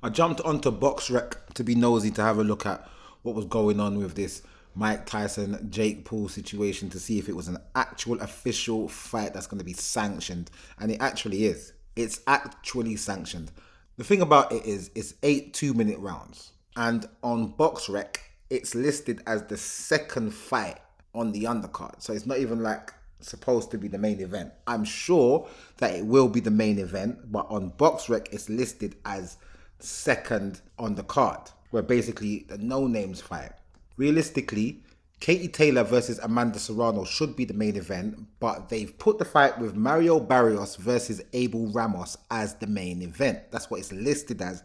I jumped onto BoxRec to be nosy to have a look at what was going on with this Mike Tyson, Jake Paul situation to see if it was an actual official fight that's going to be sanctioned. And it actually is. It's actually sanctioned. The thing about it is it's 8 2-minute rounds. And on BoxRec, it's listed as the second fight on the undercard. So it's not even like supposed to be the main event. I'm sure that it will be the main event, but on BoxRec, it's listed as second on the card, where basically the no-names fight. Realistically, Katie Taylor versus Amanda Serrano should be the main event, but they've put the fight with Mario Barrios versus Abel Ramos as the main event. That's what it's listed as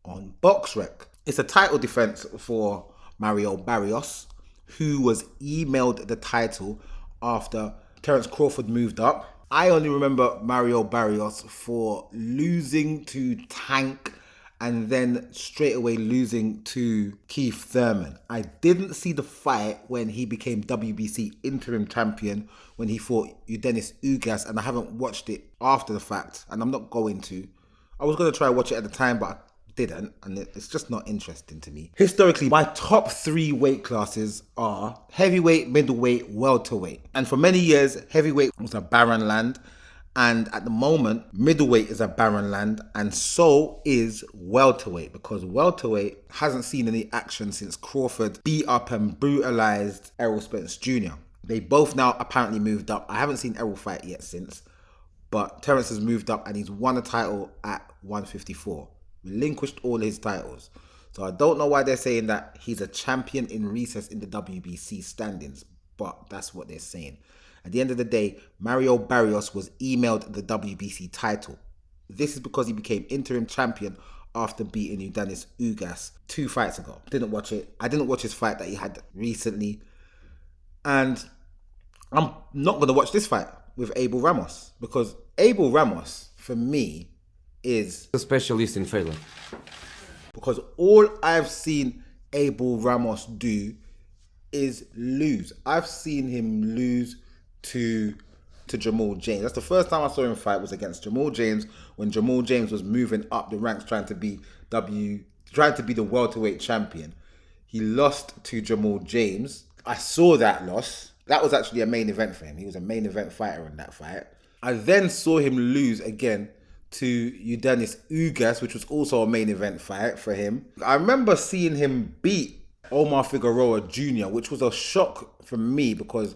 on BoxRec. It's a title defense for Mario Barrios, who was emailed the title after Terence Crawford moved up. I only remember Mario Barrios for losing to Tank and then straight away losing to Keith Thurman. I didn't see the fight when he became WBC interim champion when he fought Eudenis Ugas, and I haven't watched it after the fact, and I'm not going to. I was going to try and watch it at the time, but I didn't, and it's just not interesting to me. Historically, my top 3 weight classes are heavyweight, middleweight, welterweight. And for many years, heavyweight was a barren land. And at the moment, middleweight is a barren land, and so is welterweight, because welterweight hasn't seen any action since Crawford beat up and brutalized Errol Spence Jr. They both now apparently moved up. I haven't seen Errol fight yet since, but Terence has moved up and he's won a title at 154. Relinquished all his titles. So I don't know why they're saying that he's a champion in recess in the WBC standings, but that's what they're saying. At the end of the day, Mario Barrios was emailed the WBC title. This is because he became interim champion after beating Eudenis Ugas 2 fights ago. Didn't watch it. I didn't watch his fight that he had recently. And I'm not going to watch this fight with Abel Ramos, because Abel Ramos, for me, is a specialist in failure. Because all I've seen Abel Ramos do is lose. I've seen him lose to Jamal James. That's the first time I saw him fight, was against Jamal James, when Jamal James was moving up the ranks trying to be the welterweight champion. He lost to Jamal James. I saw that loss. That was actually a main event for him. He was a main event fighter in that fight. I then saw him lose again to Eudenis Ugas, which was also a main event fight for him. I remember seeing him beat Omar Figueroa Jr., which was a shock for me, because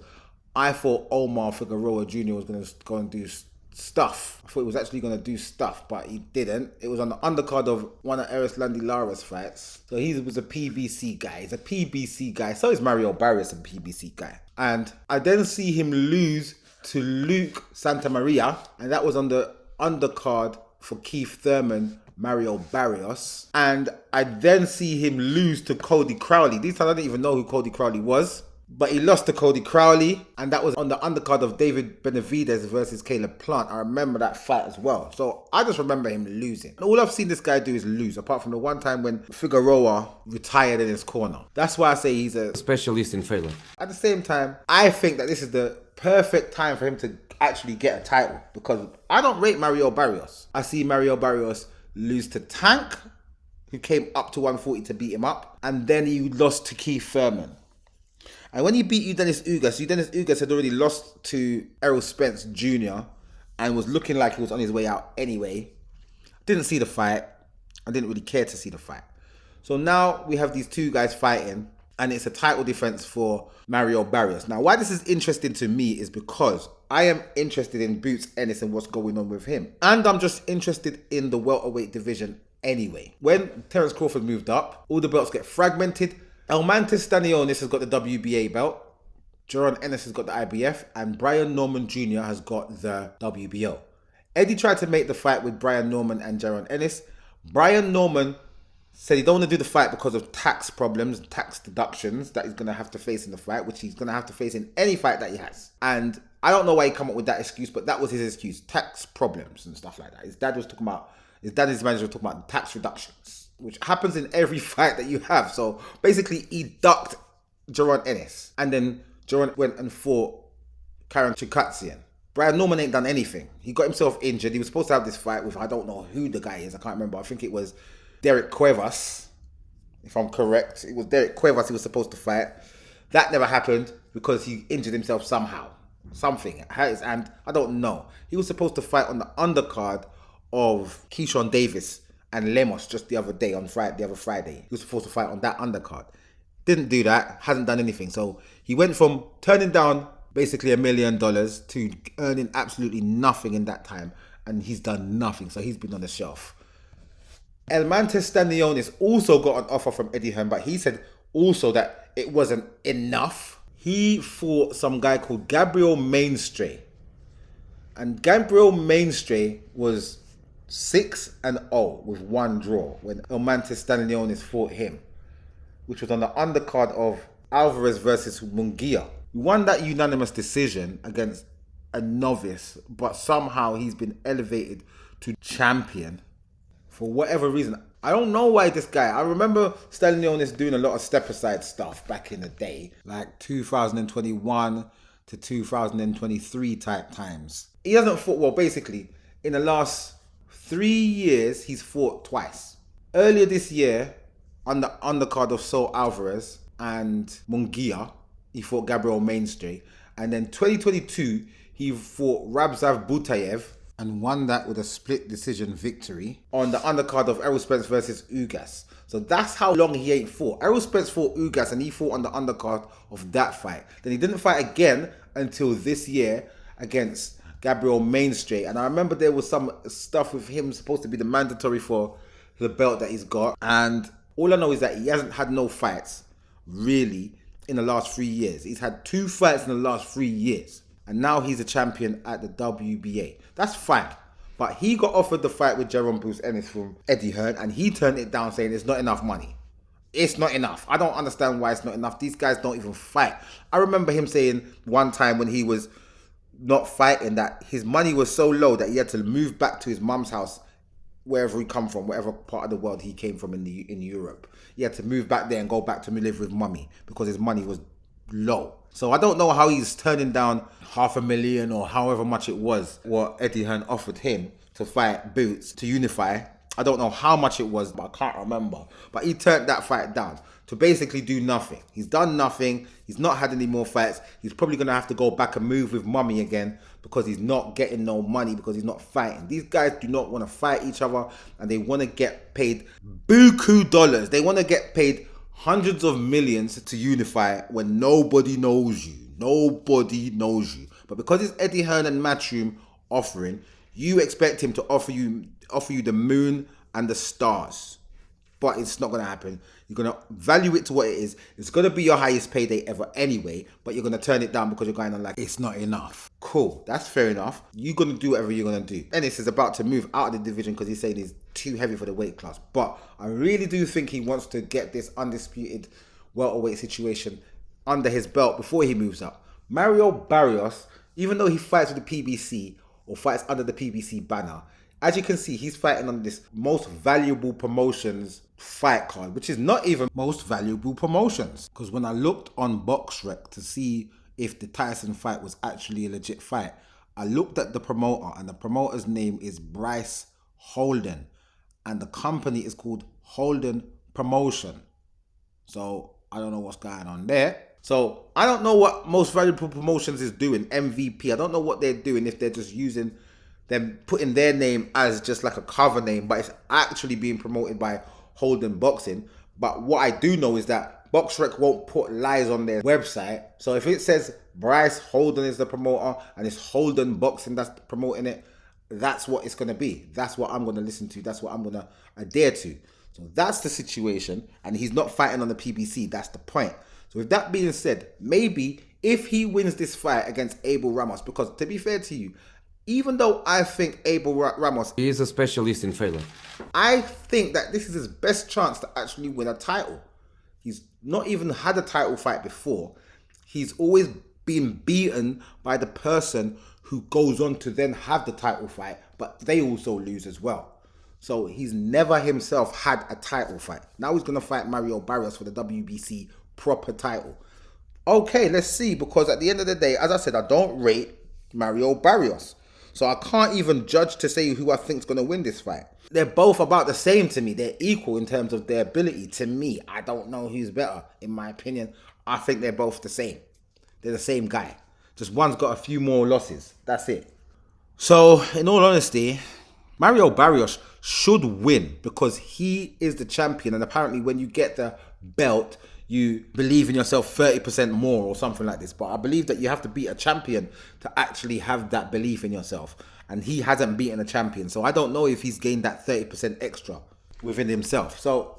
I thought Omar Figueroa Jr. was going to go and do stuff. I thought he was actually going to do stuff, but he didn't. It was on the undercard of one of Eris Landy Lara's fights. So he was a PBC guy. He's a PBC guy. So is Mario Barrios, a PBC guy. And I then see him lose to Luke Santamaria, and that was on the undercard for Keith Thurman, Mario Barrios. And I then see him lose to Cody Crowley. These times I didn't even know who Cody Crowley was, but he lost to Cody Crowley, and that was on the undercard of David Benavidez versus Caleb Plant. I remember that fight as well. So I just remember him losing. And all I've seen this guy do is lose, apart from the one time when Figueroa retired in his corner. That's why I say he's a specialist in failure. At the same time, I think that this is the perfect time for him to actually get a title, because I don't rate Mario Barrios. I see Mario Barrios lose to Tank, who came up to 140 to beat him up, and then he lost to Keith Thurman. And when he beat Eudenis Ugas had already lost to Errol Spence Jr. and was looking like he was on his way out anyway. Didn't see the fight. I didn't really care to see the fight. So now we have these two guys fighting, and it's a title defense for Mario Barrios. Now, why this is interesting to me is because I am interested in Boots Ennis and what's going on with him. And I'm just interested in the welterweight division anyway. When Terence Crawford moved up, all the belts get fragmented. Elmantis Stanionis has got the WBA belt, Jaron Ennis has got the IBF, and Brian Norman Jr. has got the WBO. Eddie tried to make the fight with Brian Norman and Jaron Ennis. Brian Norman said he don't want to do the fight because of tax problems, tax deductions that he's going to have to face in the fight, which he's going to have to face in any fight that he has. And I don't know why he come up with that excuse, but that was his excuse, tax problems and stuff like that. His dad and his manager were talking about tax reductions, which happens in every fight that you have. So basically, he ducked Jaron Ennis. And then Jaron went and fought Karen Chukatsian. Brian Norman ain't done anything. He got himself injured. He was supposed to have this fight with, I don't know who the guy is. I can't remember. I think it was Derek Cuevas, if I'm correct. It was Derek Cuevas he was supposed to fight. That never happened because he injured himself somehow. Something. And I don't know. He was supposed to fight on the undercard of Keyshawn Davis and Ramos just the other day on Friday. The other Friday, he was supposed to fight on that undercard. Didn't do that. Hasn't done anything. So he went from turning down basically $1 million to earning absolutely nothing in that time, and he's done nothing. So he's been on the shelf. Elmantes Stanlionis also got an offer from Eddie Hearn, but he said also that it wasn't enough. He fought some guy called Gabriel Mainstay. And Gabriel Mainstay was 6-0 with one draw when Elmantes Stanlionis fought him, which was on the undercard of Alvarez versus Munguia. He won that unanimous decision against a novice, but somehow he's been elevated to champion for whatever reason. I don't know why this guy... I remember Stanlionis doing a lot of step-aside stuff back in the day, like 2021 to 2023 type times. He hasn't fought... Well, basically, in the last 3 years, he's fought twice. Earlier this year, on the undercard of Saul Alvarez and Munguia, he fought Gabriel Mainstay. And then 2022, he fought Rabzav Butayev and won that with a split decision victory on the undercard of Errol Spence versus Ugas. So that's how long he ain't fought. Errol Spence fought Ugas and he fought on the undercard of that fight. Then he didn't fight again until this year against Gabriel Mainstay. And I remember there was some stuff with him supposed to be the mandatory for the belt that he's got. And all I know is that he hasn't had no fights, really, in the last 3 years. He's had 2 fights in the last 3 years. And now he's a champion at the WBA. That's fine. But he got offered the fight with Jerome Bruce Ennis from Eddie Hearn, and he turned it down saying it's not enough money. It's not enough. I don't understand why it's not enough. These guys don't even fight. I remember him saying one time when he was not fighting that his money was so low that he had to move back to his mum's house, wherever he come from, whatever part of the world he came from in Europe. He had to move back there and go back to live with mummy because his money was low. So I don't know how he's turning down $500,000 or however much it was what Eddie Hearn offered him to fight Boots to unify. I don't know how much it was, but I can't remember. But he turned that fight down to basically do nothing. He's done nothing. He's not had any more fights. He's probably going to have to go back and move with mummy again because he's not getting no money because he's not fighting. These guys do not want to fight each other and they want to get paid buku dollars. They want to get paid hundreds of millions to unify when nobody knows you. Nobody knows you. But because it's Eddie Hearn and Matchroom offering, you expect him to offer you the moon and the stars. But it's not going to happen. You're going to value it to what it is. It's going to be your highest payday ever anyway, but you're going to turn it down because you're going on like, it's not enough. Cool, that's fair enough. You're going to do whatever you're going to do. Ennis is about to move out of the division because he's saying he's too heavy for the weight class. But I really do think he wants to get this undisputed welterweight situation under his belt before he moves up. Mario Barrios, even though he fights with the PBC or fights under the PBC banner, as you can see, he's fighting on this most valuable promotions fight card, which is not even most valuable promotions. Because when I looked on BoxRec to see if the Tyson fight was actually a legit fight, I looked at the promoter, and the promoter's name is Bryce Holden, and the company is called Holden Promotion. So I don't know what's going on there. So I don't know what most valuable promotions is doing, MVP. I don't know what they're doing, if they're just using them, putting their name as just like a cover name, but it's actually being promoted by Holden Boxing. But what I do know is that BoxRec won't put lies on their website. So if it says Bryce Holden is the promoter and it's Holden Boxing that's promoting it, that's what it's going to be. That's what I'm going to listen to. That's what I'm going to adhere to. So that's the situation. And he's not fighting on the PBC. That's the point. So with that being said, maybe if he wins this fight against Abel Ramos, because to be fair to you, even though I think Abel Ramos... He is a specialist in failure. I think that this is his best chance to actually win a title. He's not even had a title fight before. He's always been beaten by the person who goes on to then have the title fight, but they also lose as well. So he's never himself had a title fight. Now he's going to fight Mario Barrios for the WBC proper title. Okay, let's see, because at the end of the day, as I said, I don't rate Mario Barrios. So I can't even judge to say who I think is going to win this fight. They're both about the same to me. They're equal in terms of their ability. To me, I don't know who's better. In my opinion, I think they're both the same. They're the same guy. Just one's got a few more losses. That's it. So, in all honesty, Mario Barrios should win because he is the champion. And apparently when you get the belt, you believe in yourself 30% more or something like this. But I believe that you have to beat a champion to actually have that belief in yourself. And he hasn't beaten a champion. So I don't know if he's gained that 30% extra within himself. So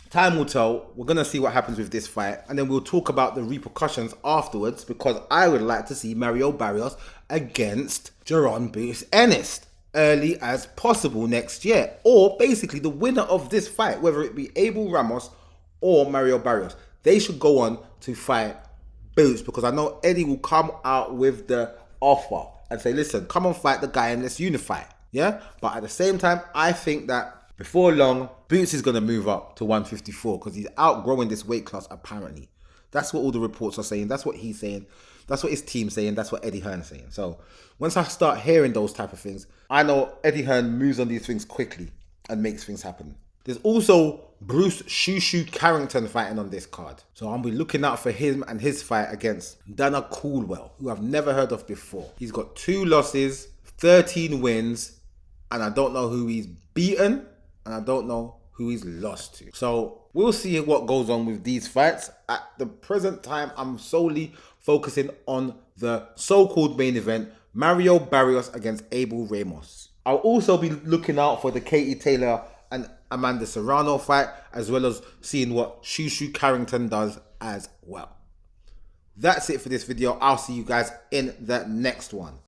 time will tell. We're going to see what happens with this fight. And then we'll talk about the repercussions afterwards because I would like to see Mario Barrios against Jaron Boots Ennis early as possible next year. Or basically the winner of this fight, whether it be Abel Ramos or Mario Barrios, they should go on to fight Boots because I know Eddie will come out with the offer and say, listen, come on, fight the guy and let's unify. Yeah? But at the same time, I think that before long, Boots is going to move up to 154 because he's outgrowing this weight class apparently. That's what all the reports are saying. That's what he's saying. That's what his team's saying. That's what Eddie Hearn's saying. So once I start hearing those type of things, I know Eddie Hearn moves on these things quickly and makes things happen. There's also Bruce Shushu Carrington fighting on this card. So I'll be looking out for him and his fight against Dana Coolwell, who I've never heard of before. He's got 2 losses, 13 wins, and I don't know who he's beaten, and I don't know who he's lost to. So we'll see what goes on with these fights. At the present time, I'm solely focusing on the so-called main event, Mario Barrios against Abel Ramos. I'll also be looking out for the Katie Taylor and Amanda Serrano fight, as well as seeing what Shushu Carrington does as well. That's it for this video. I'll see you guys in the next one.